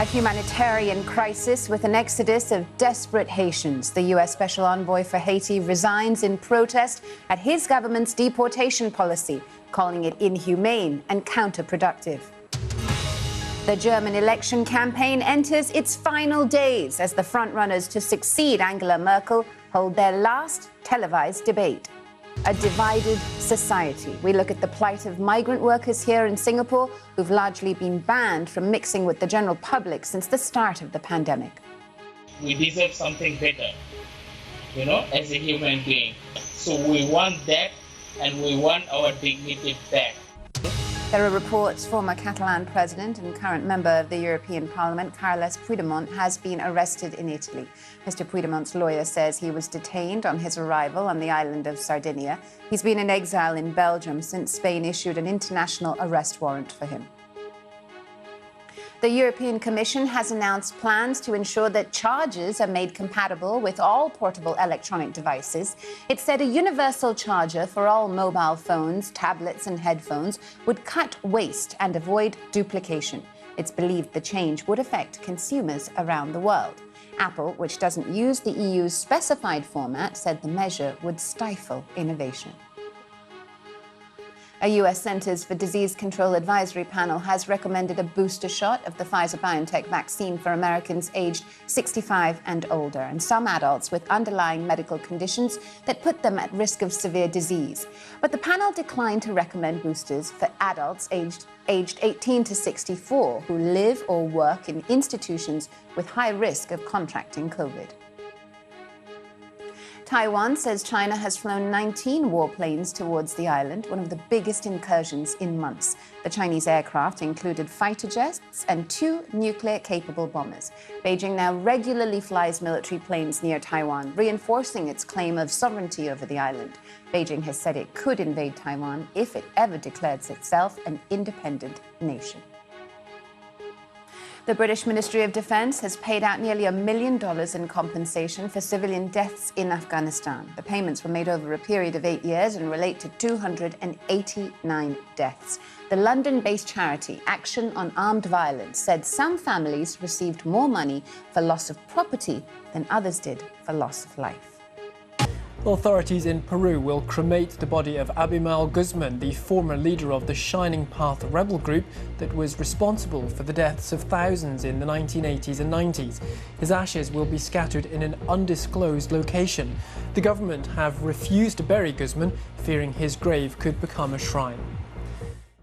A humanitarian crisis with an exodus of desperate Haitians. The U.S. Special Envoy for Haiti resigns in protest at his government's deportation policy, calling it inhumane and counterproductive. The German election campaign enters its final days as the frontrunners to succeed Angela Merkel hold their last televised debate. A divided society. We look at the plight of migrant workers here in Singapore who've largely been banned from mixing with the general public since the start of the pandemic. We deserve something better, as a human being. So we want that, and we want our dignity back. There are reports former Catalan president and current member of the European Parliament, Carles Puigdemont, has been arrested in Italy. Mr. Puigdemont's lawyer says he was detained on his arrival on the island of Sardinia. He's been in exile in Belgium since Spain issued an international arrest warrant for him. The European Commission has announced plans to ensure that chargers are made compatible with all portable electronic devices. It said a universal charger for all mobile phones, tablets and headphones would cut waste and avoid duplication. It's believed the change would affect consumers around the world. Apple, which doesn't use the EU's specified format, said the measure would stifle innovation. A U.S. Centers for Disease Control Advisory Panel has recommended a booster shot of the Pfizer-BioNTech vaccine for Americans aged 65 and older, and some adults with underlying medical conditions that put them at risk of severe disease. But the panel declined to recommend boosters for adults aged 18 to 64 who live or work in institutions with high risk of contracting COVID. Taiwan says China has flown 19 warplanes towards the island, one of the biggest incursions in months. The Chinese aircraft included fighter jets and 2 nuclear-capable bombers. Beijing now regularly flies military planes near Taiwan, reinforcing its claim of sovereignty over the island. Beijing has said it could invade Taiwan if it ever declares itself an independent nation. The British Ministry of Defence has paid out nearly $1 million in compensation for civilian deaths in Afghanistan. The payments were made over a period of 8 years and relate to 289 deaths. The London-based charity Action on Armed Violence said some families received more money for loss of property than others did for loss of life. Authorities in Peru will cremate the body of Abimael Guzman, the former leader of the Shining Path rebel group that was responsible for the deaths of thousands in the 1980s and 90s. His ashes will be scattered in an undisclosed location. The government have refused to bury Guzman, fearing his grave could become a shrine.